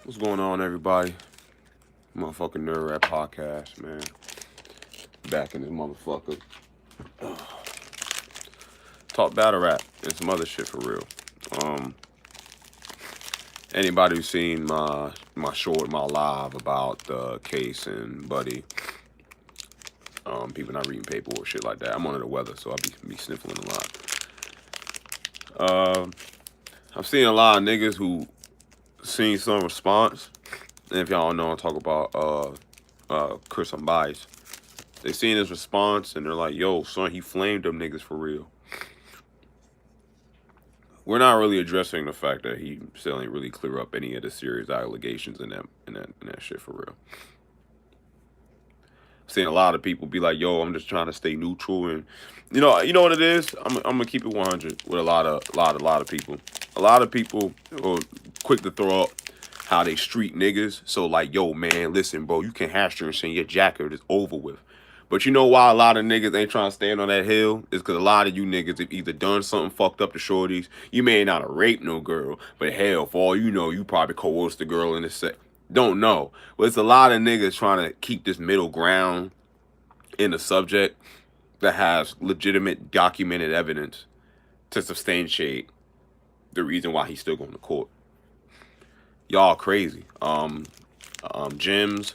What's going on, everybody? Motherfucking Nerd Rap Podcast, man. Back in this motherfucker. Talk battle rap and some other shit for real. Um, Anybody who's seen my short, my live about the case and Buddy, people not reading paperwork, shit like that. I'm under the weather, so I be sniffling a lot. Um, I've seen a lot of niggas who seen some response. And if y'all don't know, I talk about Chris Unbiased. They seen his response and they're like, "Yo, son, he flamed them niggas for real." We're not really addressing the fact that he still ain't really clear up any of the serious allegations in that shit for real. Seeing a lot of people be like, "Yo, I'm just trying to stay neutral," and you know what it is. I'm gonna keep it 100 with a lot of people. A lot of people are quick to throw up how they street niggas. So like, yo, man, listen, bro, you can hash and send your jacket is over with. But you know why a lot of niggas ain't trying to stand on that hill? Is because a lot of you niggas have either done something fucked up to shorties. You may not have raped no girl, but hell, for all you know, you probably coerced the girl into sex. Don't know. But it's a lot of niggas trying to keep this middle ground in the subject that has legitimate documented evidence to substantiate the reason why he's still going to court. Y'all crazy. Gyms.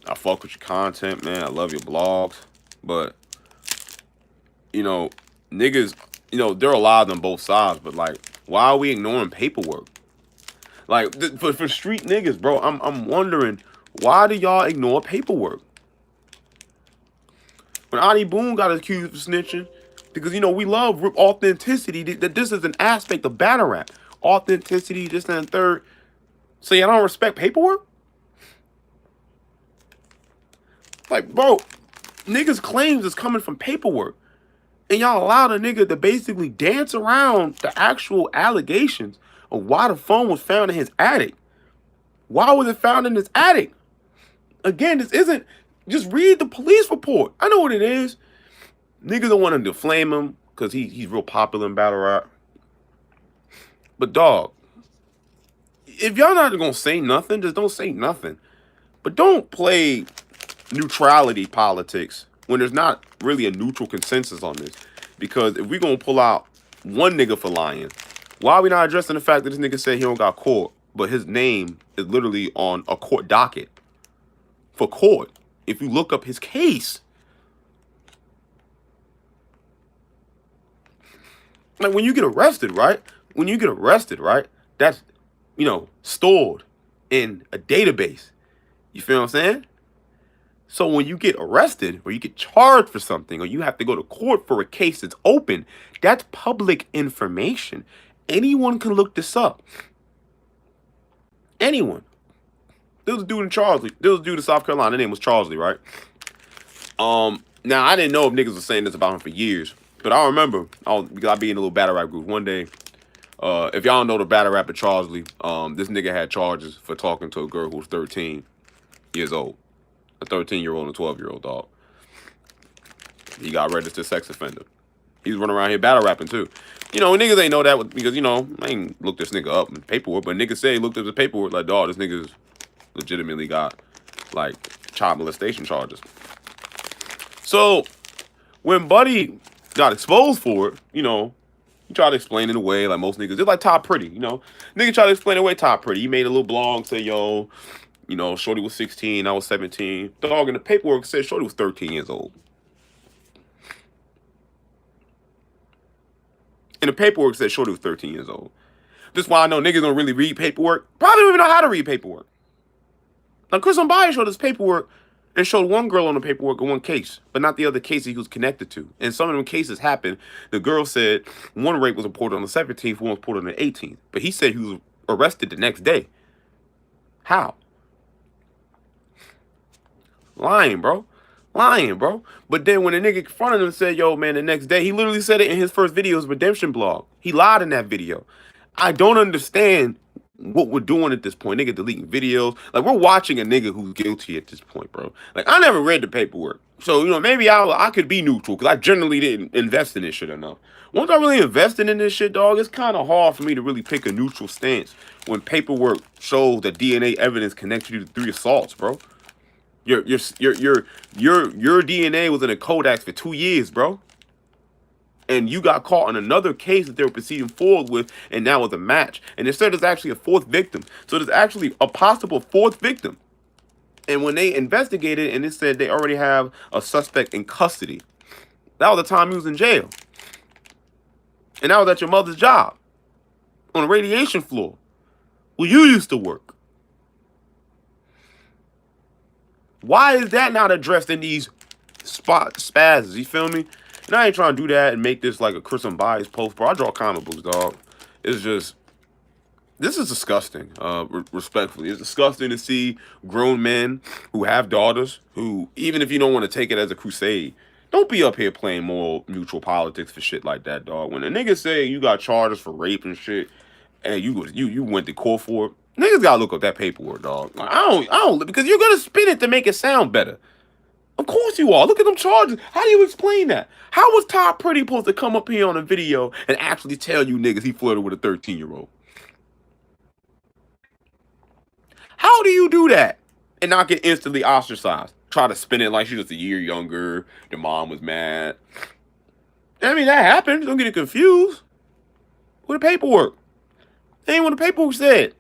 I fuck with your content, man. I love your blogs, but you know, niggas, there are a lot of them both sides, but like, why are we ignoring paperwork? Like, for street niggas, bro, I'm wondering why do y'all ignore paperwork? When Adi Boone got accused of snitching, because we love authenticity. That this is an aspect of battle rap. Authenticity, this and the third. So y'all don't respect paperwork? Like, bro, niggas' claims is coming from paperwork. And y'all allow the nigga to basically dance around the actual allegations of why the phone was found in his attic. Why was it found in his attic? Again, this isn't, just read the police report. I know what it is. Niggas don't want to deflame him because he's real popular in battle rap. But dog, if y'all not gonna say nothing, just don't say nothing. But don't play neutrality politics when there's not really a neutral consensus on this. Because if we gonna pull out one nigga for lying, why are we not addressing the fact that this nigga said he don't got court, but his name is literally on a court docket for court? If you look up his case, like when you get arrested, right? That's stored in a database. You feel what I'm saying? So when you get arrested or you get charged for something or you have to go to court for a case that's open, that's public information. Anyone can look this up. Anyone. There was a dude in Charlesley. There was a dude in South Carolina. His name was Charlesley, right? Now I didn't know if niggas were saying this about him for years, but I remember because I be in a little battle rap group one day. If y'all don't know the battle rapper Charlesley, this nigga had charges for talking to a girl who was 13 years old. A 13-year-old and a 12-year-old dog. He got registered sex offender. He's running around here battle rapping too. Niggas ain't know that because, I ain't looked this nigga up in paperwork, but niggas say he looked up the paperwork like, dog, this nigga's legitimately got, like, child molestation charges. So, when Buddy got exposed for it, he tried to explain it away like most niggas. It's like Todd Pretty, Nigga tried to explain it away Todd Pretty. He made a little blog, say, yo, Shorty was 16, I was 17. Dog, in the paperwork said Shorty was 13 years old. And the paperwork said Shorty was 13 years old. This is why I know niggas don't really read paperwork. Probably don't even know how to read paperwork. Now, Chris Unbiased showed his paperwork and showed one girl on the paperwork in one case, but not the other cases he was connected to. And some of them cases happened. The girl said one rape was reported on the 17th, one was reported on the 18th. But he said he was arrested the next day. How? Lying, bro. But then when the nigga confronted him and said, yo, man, the next day, he literally said it in his first video's redemption blog. He lied in that video. I don't understand what we're doing at this point. Nigga deleting videos. Like, we're watching a nigga who's guilty at this point, bro. Like, I never read the paperwork. So, maybe I could be neutral because I generally didn't invest in this shit enough. Once I really invested in this shit, dog, it's kind of hard for me to really pick a neutral stance when paperwork shows that DNA evidence connects you to 3 assaults, bro. Your DNA was in a Codex for 2 years, bro. And you got caught in another case that they were proceeding forward with, and now was a match. And they said there's actually a 4th victim. So there's actually a possible 4th victim. And when they investigated, and it said they already have a suspect in custody. That was the time he was in jail. And that was at your mother's job. On the radiation floor. Where you used to work. Why is that not addressed in these spazzes? You feel me? And I ain't trying to do that and make this like a Chris Unbiased post, bro. I draw comic books, dog. It's just, this is disgusting, respectfully. It's disgusting to see grown men who have daughters who, even if you don't want to take it as a crusade, don't be up here playing moral neutral politics for shit like that, dog. When a nigga say you got charges for rape and shit, and you went to court for it, niggas gotta look up that paperwork, dog. Like, I don't, because you're gonna spin it to make it sound better. Of course you are. Look at them charges. How do you explain that? How was Todd Pretty supposed to come up here on a video and actually tell you niggas he flirted with a 13-year-old? How do you do that and not get instantly ostracized? Try to spin it like she's just a year younger. The mom was mad. I mean, that happened. Don't get it confused. With the paperwork. That ain't what the paperwork said.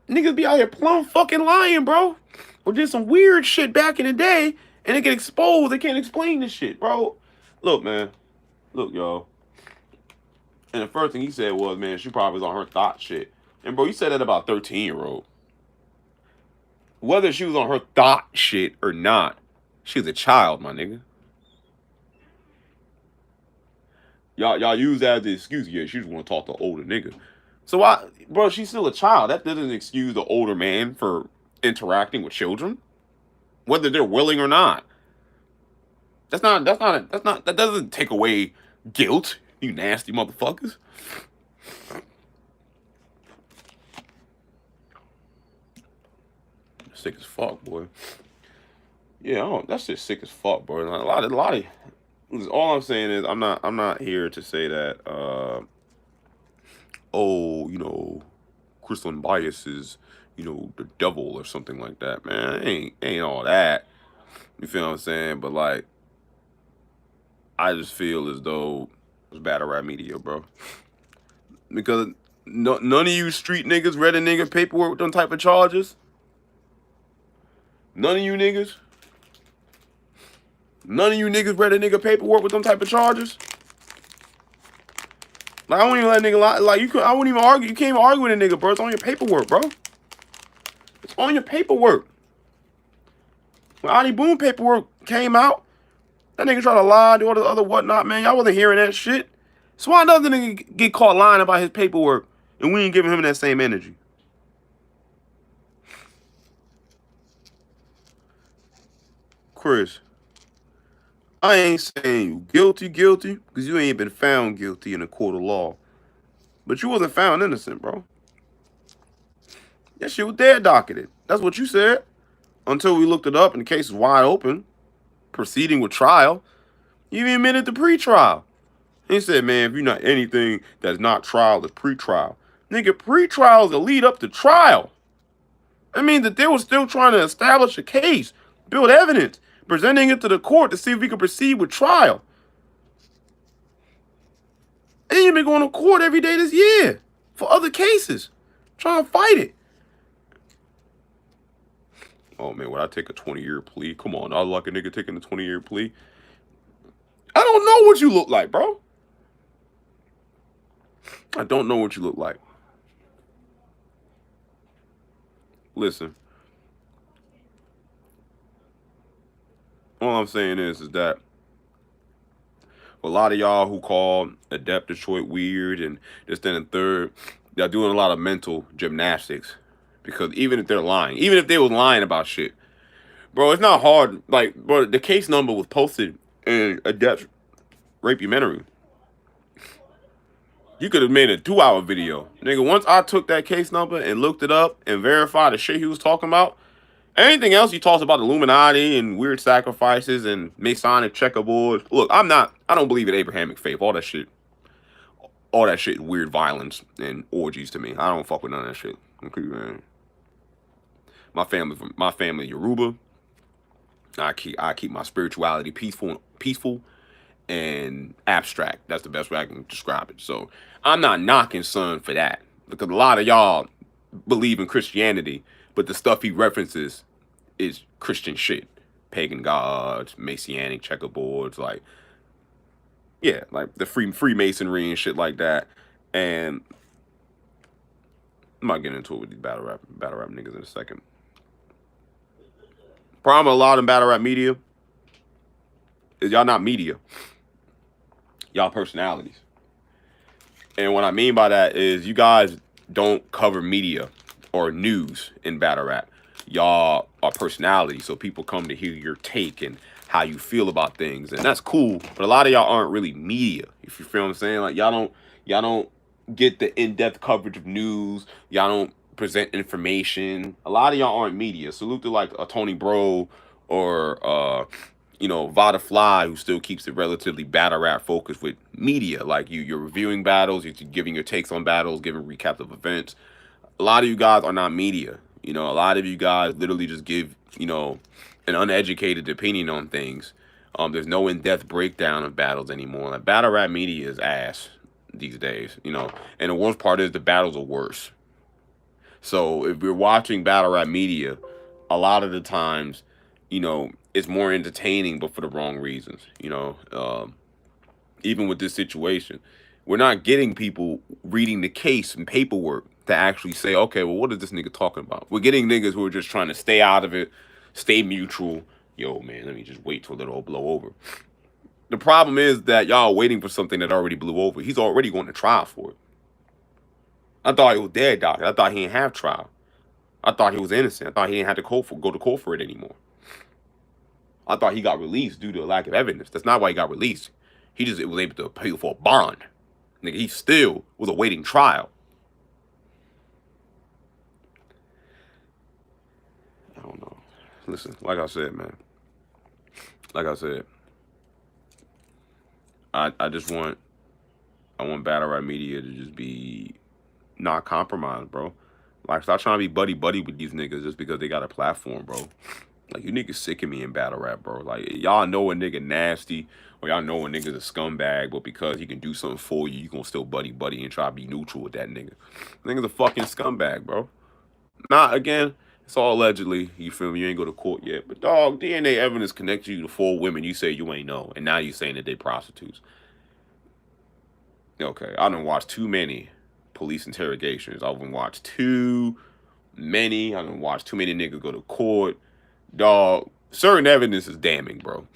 Niggas be out here plumb fucking lying, bro. Or did some weird shit back in the day, and they get exposed. They can't explain this shit, bro. Look, man. Look, y'all. And the first thing he said was, man, she probably was on her thought shit. And, bro, you said that about 13-year-old. Whether she was on her thought shit or not, she was a child, my nigga. Y'all use that as the excuse. Yeah, she just want to talk to an older nigga. So, bro, she's still a child. That doesn't excuse the older man for interacting with children, whether they're willing or not. That doesn't take away guilt, you nasty motherfuckers. Sick as fuck, boy. Yeah, that's just sick as fuck, bro. Like, a lot of. All I'm saying is I'm not here to say that. Oh, you know, Chris Unbiased is, you know, the devil or something like that, man. Ain't all that. You feel what I'm saying? But like, I just feel as though it's battle rap media, bro. Because none of you street niggas read a nigga paperwork with them type of charges. None of you niggas. None of you niggas read a nigga paperwork with them type of charges. Like, I wouldn't even let a nigga lie. Like, I wouldn't even argue. You can't even argue with a nigga, bro. It's on your paperwork, bro. It's on your paperwork. When Adi Boom paperwork came out, that nigga tried to lie, do all the other whatnot, man. Y'all wasn't hearing that shit. So why doesn't nigga get caught lying about his paperwork and we ain't giving him that same energy? Chris, I ain't saying you guilty, because you ain't been found guilty in a court of law. But you wasn't found innocent, bro. That shit was dead docketed. That's what you said. Until we looked it up and the case is wide open, proceeding with trial. You even admitted to pre-trial. He said, man, if you're not anything that's not trial, it's pre-trial. Nigga, pre-trial is the lead up to trial. I mean that they were still trying to establish a case, build evidence, presenting it to the court to see if we could proceed with trial. And you've been going to court every day this year for other cases, trying to fight it. Oh, man, would I take a 20-year plea? Come on, I like a nigga taking a 20-year plea. I don't know what you look like, bro. I don't know what you look like. Listen. All I'm saying is that a lot of y'all who call Adept Detroit weird and this, then, and third, they're doing a lot of mental gymnastics. Because even if they're lying, even if they was lying about shit, bro, it's not hard. Like, bro, the case number was posted in Adept Rapeomentary. You could have made a 2-hour video. Nigga, once I took that case number and looked it up and verified the shit he was talking about, Anything else he talks about Illuminati and weird sacrifices and Masonic checkerboards. Look, I don't believe in Abrahamic faith. All that shit, weird violence and orgies to me. I don't fuck with none of that shit. Okay, man. My family Yoruba. I keep my spirituality peaceful and abstract. That's the best way I can describe it. So I'm not knocking son for that, because a lot of y'all believe in Christianity, but the stuff he references is Christian shit, pagan gods, Messianic checkerboards, like yeah, like the Freemasonry and shit like that. And I'm not getting into it with these battle rap niggas in a second. Problem with a lot of battle rap media is y'all not media. Y'all personalities. And what I mean by that is you guys don't cover media or news in battle rap. Y'all are personalities, so people come to hear your take and how you feel about things, and that's cool. But a lot of y'all aren't really media, if you feel what I'm saying. Like y'all don't get the in-depth coverage of news. Y'all don't present information. A lot of y'all aren't media. Salute to like a Tony Bro or Vada Fly, who still keeps it relatively battle rap focused with media. Like you're reviewing battles, you're giving your takes on battles, giving recaps of events. A lot of you guys are not media. A lot of you guys literally just give, an uneducated opinion on things. There's no in-depth breakdown of battles anymore. Like battle rap media is ass these days, And the worst part is the battles are worse. So if you're watching battle rap media, a lot of the times, it's more entertaining, but for the wrong reasons. Even with this situation, we're not getting people reading the case and paperwork to actually say, okay, well, what is this nigga talking about? We're getting niggas who are just trying to stay out of it, stay neutral. Yo, man, let me just wait till it'll blow over. The problem is that y'all are waiting for something that already blew over. He's already going to trial for it. I thought he was dead, doctor. I thought he didn't have trial. I thought he was innocent. I thought he didn't have to go to court for it anymore. I thought he got released due to a lack of evidence. That's not why he got released. He just was able to pay for a bond. Nigga, he still was awaiting trial. I don't know. Listen, like I said, man. Like I said, I want battle rap media to just be not compromised, bro. Like, stop trying to be buddy with these niggas just because they got a platform, bro. Like, you niggas sicking me in battle rap, bro. Like, y'all know a nigga nasty, or y'all know a nigga's a scumbag, but because he can do something for you, you gonna still buddy and try to be neutral with that nigga. Nigga's a fucking scumbag, bro. Not again. It's all allegedly. You feel me? You ain't go to court yet. But, dog, DNA evidence connects you to 4 women you say you ain't know. And now you saying that they prostitutes. Okay, I done watched too many police interrogations. I done watched too many. I done watched too many niggas go to court. Dog, certain evidence is damning, bro.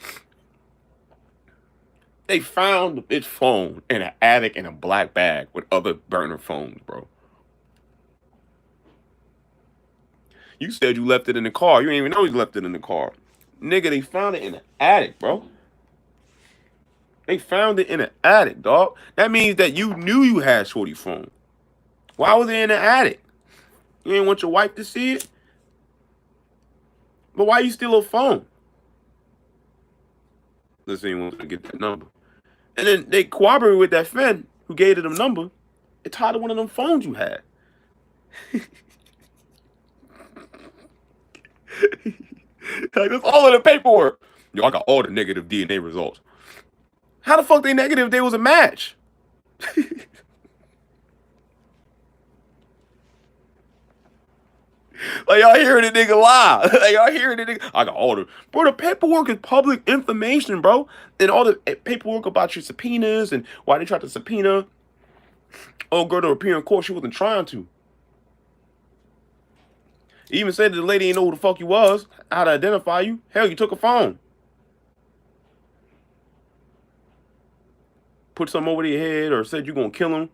They found the bitch phone in an attic in a black bag with other burner phones, bro. You said you left it in the car. You didn't even know you left it in the car. Nigga, they found it in the attic, bro. They found it in the attic, dog. That means that you knew you had Shorty phone. Why was it in the attic? You didn't want your wife to see it? But why you steal her phone? Let's say you want to get that number. And then they cooperated with that friend who gave them number. It tied to one of them phones you had. Like, that's all of the paperwork. Yo, I got all the negative DNA results. How the fuck they negative if they was a match? Like, y'all hearing the nigga lie. Like, y'all hearing the nigga. I got all the... Bro, the paperwork is public information, bro. And all the paperwork about your subpoenas and why they tried to subpoena old girl to appear in court. She wasn't trying to. He even said that the lady didn't know who the fuck you was, how to identify you. Hell, you took a phone. Put something over their head or said you gonna kill him.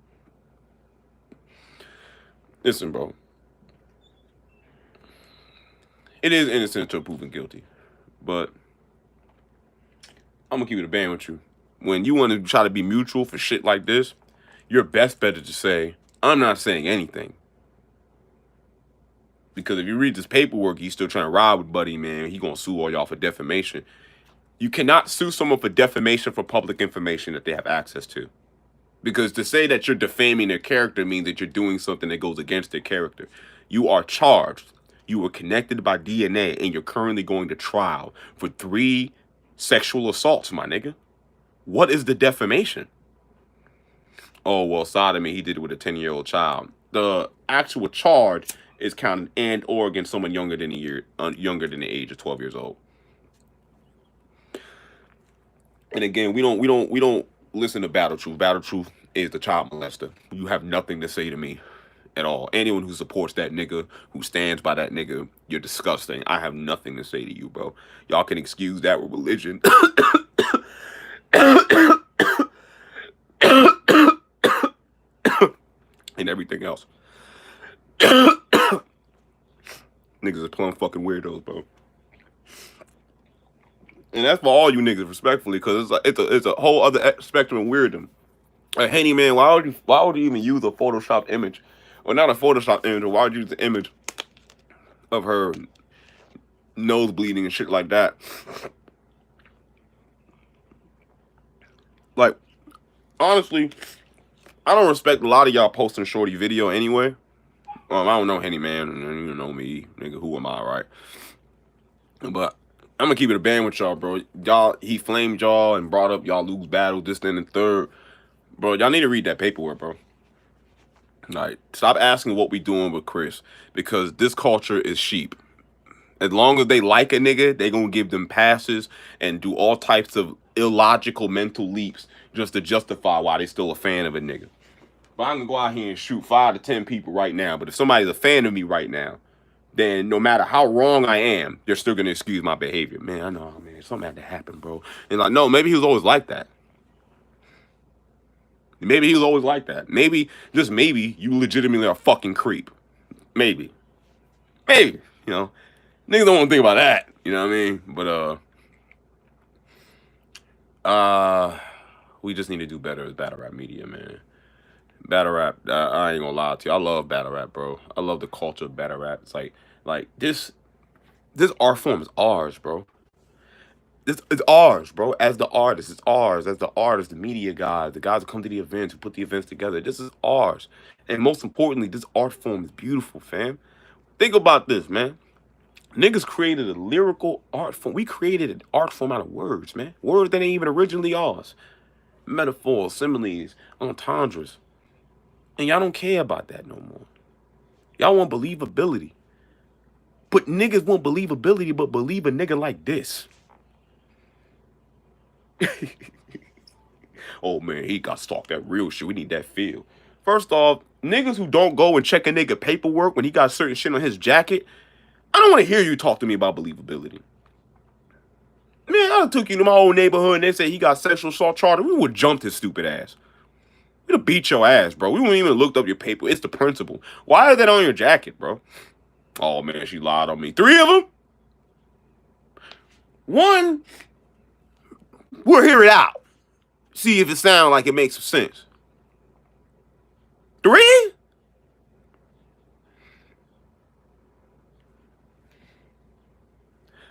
Listen, bro. It is innocent until proven guilty. But I'm gonna keep it a band with you. When you want to try to be mutual for shit like this, your best bet is to say, I'm not saying anything. Because if you read this paperwork, he's still trying to ride with Buddy, man. He gonna sue all y'all for defamation. You cannot sue someone for defamation for public information that they have access to. Because to say that you're defaming their character means that you're doing something that goes against their character. You are charged. You were connected by DNA, and you're currently going to trial for 3 sexual assaults, my nigga. What is the defamation? Oh, well, sodomy, he did it with a 10-year-old child. The actual charge is counted and or against someone younger than younger than the age of 12 years old. And again, we don't listen to Battle Truth. Battle Truth is the child molester. You have nothing to say to me at all. Anyone who supports that nigga, who stands by that nigga, you're disgusting. I have nothing to say to you, bro. Y'all can excuse that with religion. And everything else. Niggas are plumb fucking weirdos, bro. And that's for all you niggas, respectfully, because it's a whole other spectrum of weirdom. Like, Henny, man, why would you even use a Photoshop image? Or not a Photoshop image, or why would you use the image of her nose bleeding and shit like that? Like, honestly, I don't respect a lot of y'all posting shorty video anyway. I don't know Henny, man. You don't know me. Nigga, who am I, right? But I'm gonna keep it a band with y'all, bro. Y'all, he flamed y'all and brought up y'all lose battle, this, then, and third. Bro, y'all need to read that paperwork, bro. Like, stop asking what we doing with Chris, because this culture is sheep. As long as they like a nigga, they gonna give them passes and do all types of illogical mental leaps just to justify why they still a fan of a nigga. But I'm gonna go out here and shoot 5 to 10 people right now. But if somebody's a fan of me right now, then no matter how wrong I am, they're still gonna excuse my behavior. Man, I know, man, something had to happen, bro. And like, no, maybe he was always like that. Maybe he was always like that. Maybe, just maybe, you legitimately are a fucking creep. Maybe. Maybe, you know. Niggas don't want to think about that. You know what I mean? But, we just need to do better as battle rap media, man. Battle rap, I ain't gonna lie to you. I love battle rap, bro. I love the culture of battle rap. It's like this art form is ours, bro. This is ours, bro. As the artist, it's ours. As the artist, the media guys, the guys who come to the events, who put the events together. This is ours. And most importantly, this art form is beautiful, fam. Think about this, man. Niggas created a lyrical art form. We created an art form out of words, man. Words that ain't even originally ours. Metaphors, similes, entendres. And y'all don't care about that no more. Y'all want believability. But niggas want believability, but believe a nigga like this. Oh, man, he got stalked. That real shit. We need that feel. First off, niggas who don't go and check a nigga paperwork when he got certain shit on his jacket, I don't want to hear you talk to me about believability. Man, I took you to my old neighborhood and they say he got sexual assault charge. We would jump his stupid ass. We'd have beat your ass, bro. We wouldn't even looked up your paper. It's the principle. Why is that on your jacket, bro? Oh, man, she lied on me. 3 of them? 1, we'll hear it out. See if it sounds like it makes some sense. 3?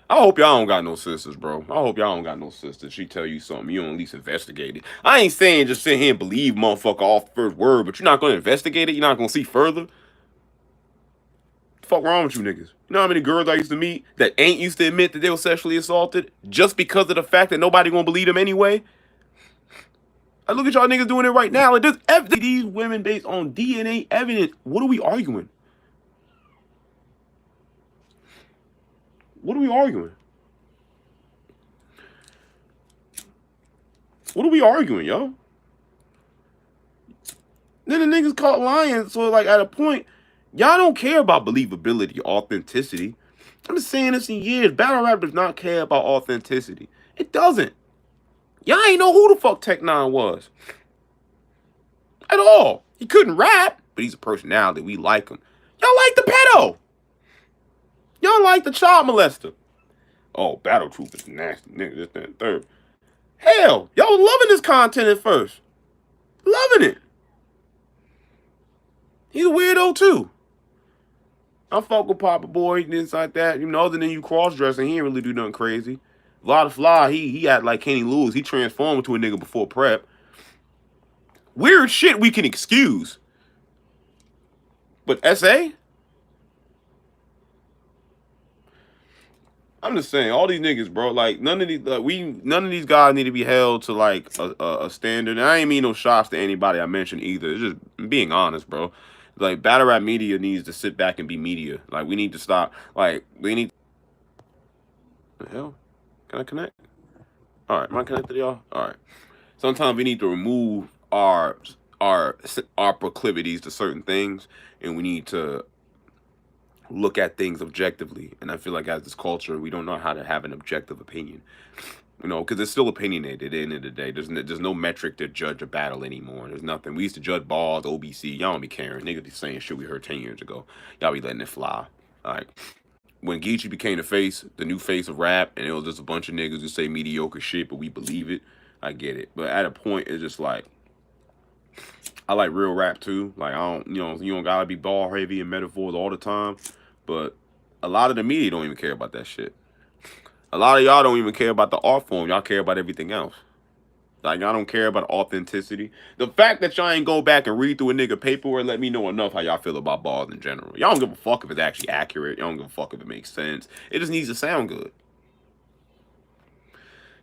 I hope y'all don't got no sisters, bro. I hope y'all don't got no sisters. She tell you something, you don't at least investigate it. I ain't saying just sit here and believe motherfucker off the first word, but you're not going to investigate it? You're not going to see further? What the fuck wrong with you niggas? You know how many girls I used to meet that ain't used to admit that they were sexually assaulted just because of the fact that nobody gonna believe them anyway? I look at y'all niggas doing it right now. Like, there's these women based on DNA evidence. What are we arguing? What are we arguing? What are we arguing, yo? Then the niggas caught lying. So, like, at a point, y'all don't care about believability, authenticity. I've been saying this in years. Battle rap does not care about authenticity. It doesn't. Y'all ain't know who the fuck Tech Nine was. At all. He couldn't rap, but he's a personality. We like him. Y'all like the pedo. Y'all like the child molester. Oh, Battle Truth is nasty. Nigga, this, that, and third. Hell, y'all was loving this content at first. Loving it. He's a weirdo too. I fuck with Papa Boy and things like that. You know, other than you cross dressing, he ain't really do nothing crazy. A lot of fly, he had like Kenny Lewis. He transformed into a nigga before prep. Weird shit we can excuse. But SA? I'm just saying, all these niggas, bro. Like none of these guys need to be held to like a standard. And I ain't mean no shots to anybody I mentioned either. It's just being honest, bro. Like battle rap media needs to sit back and be media. Like we need to stop. Like we need. The hell? Can I connect? All right, am I connected, y'all? All right. Sometimes we need to remove our our proclivities to certain things, and we need to look at things objectively. And I feel like as this culture, we don't know how to have an objective opinion. You know, because it's still opinionated at the end of the day. There's no metric to judge a battle anymore. There's nothing. We used to judge balls, OBC. Y'all don't be caring. Niggas be saying shit we heard 10 years ago. Y'all be letting it fly. Like, when Geechee became the new face of rap, and it was just a bunch of niggas who say mediocre shit, but we believe it, I get it. But at a point, it's just like, I like real rap too. Like, I don't, you don't gotta be ball heavy and metaphors all the time. But a lot of the media don't even care about that shit. A lot of y'all don't even care about the art form. Y'all care about everything else. Like, y'all don't care about authenticity. The fact that y'all ain't go back and read through a nigga paperwork let me know enough how y'all feel about bars in general. Y'all don't give a fuck if it's actually accurate. Y'all don't give a fuck if it makes sense. It just needs to sound good.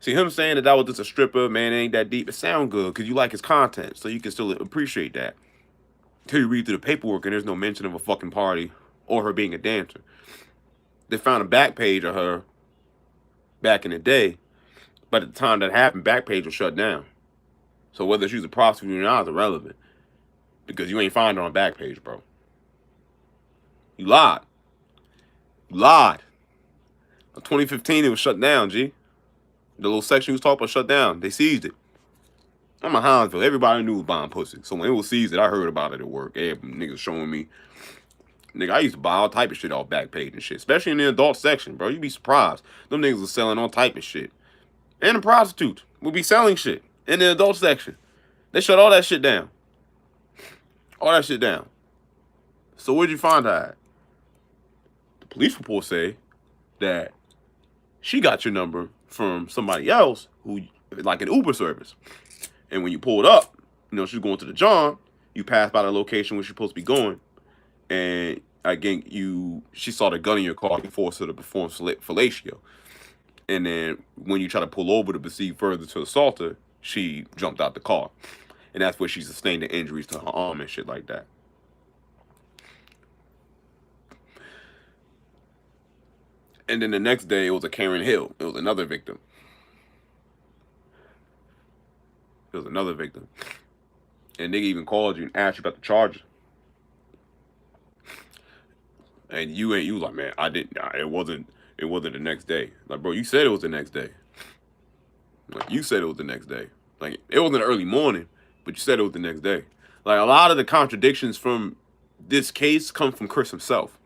See, him saying that was just a stripper, man, it ain't that deep. It sound good because you like his content, so you can still appreciate that. Until you read through the paperwork and there's no mention of a fucking party or her being a dancer. They found a back page of her back in the day, but at the time that happened, Backpage was shut down. So whether she was a prostitute or not is irrelevant. Because you ain't find her on Backpage, bro. You lied. You lied. In 2015, it was shut down, G. The little section you was talking about shut down. They seized it. I'm a Hinesville. Everybody knew it was buying pussy. So when it was seized, I heard about it at work. Niggas showing me. Nigga, I used to buy all type of shit off Backpage and shit. Especially in the adult section, bro. You'd be surprised. Them niggas was selling all type of shit. And the prostitutes would be selling shit in the adult section. They shut all that shit down. All that shit down. So where'd you find her at? The police report say that she got your number from somebody else who, like an Uber service. And when you pulled up, she's going to the John, you passed by the location where she's supposed to be going. And again, she saw the gun in your car, you forced her to perform fellatio. And then when you try to pull over to proceed further to assault her, she jumped out the car. And that's where she sustained the injuries to her arm and shit like that. And then the next day, it was a Karen Hill. It was another victim. And nigga even called you and asked you about the charges. And you was like, man, I didn't. It wasn't the next day. Like, bro, you said it was the next day. Like, you said it was the next day. Like, it wasn't the early morning, but you said it was the next day. Like, a lot of the contradictions from this case come from Chris himself.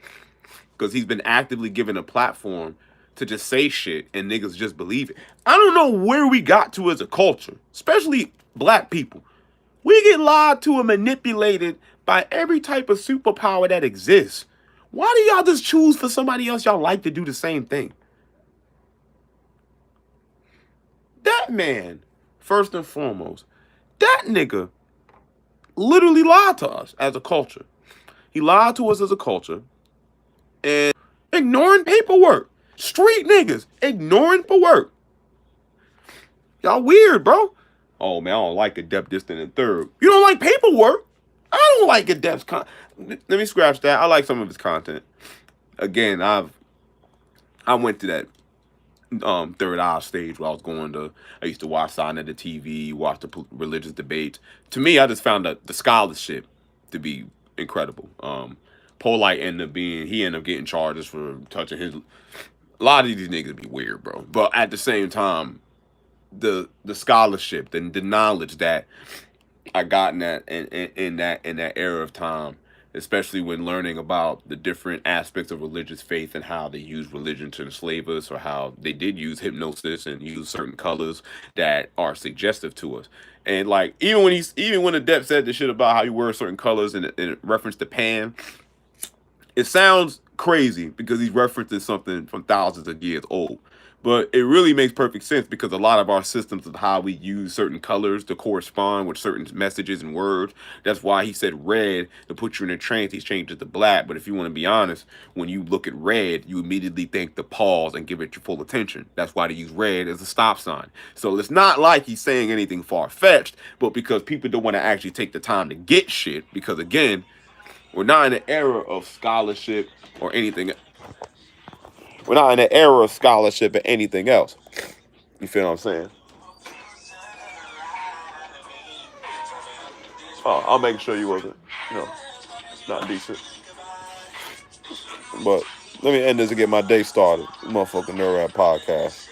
Because he's been actively given a platform to just say shit and niggas just believe it. I don't know where we got to as a culture, especially black people. We get lied to and manipulated by every type of superpower that exists. Why do y'all just choose for somebody else y'all like to do the same thing? That man, first and foremost, that nigga literally lied to us as a culture. He lied to us as a culture and ignoring paperwork. Street niggas ignoring paperwork. Y'all weird, bro. Oh, man, I don't like Adept Distant and Third. You don't like paperwork? I don't like Adept's content. Let me scratch that. I like some of his content. Again, I went to that Third Eye stage where I used to watch Sign of the TV, watch the religious debates. To me, I just found the scholarship to be incredible. Polite ended up getting charges for touching his. A lot of these niggas be weird, bro. But at the same time, the scholarship, the knowledge that I got in that era of time, especially when learning about the different aspects of religious faith and how they use religion to enslave us, or how they did use hypnosis and use certain colors that are suggestive to us. And like even when Adept said the shit about how you wear certain colors in reference to Pan, it sounds crazy because he's referencing something from thousands of years old. But it really makes perfect sense because a lot of our systems of how we use certain colors to correspond with certain messages and words. That's why he said red to put you in a trance. He's changed it to black. But if you want to be honest, when you look at red, you immediately think to pause and give it your full attention. That's why they use red as a stop sign. So it's not like he's saying anything far-fetched, but because people don't want to actually take the time to get shit, because again, we're not in an era of scholarship or anything. We're not in an era of scholarship or anything else. You feel what I'm saying? Oh, I'll make sure you wasn't, not decent. But let me end this and get my day started. Motherfucking Nerd Rap Podcast.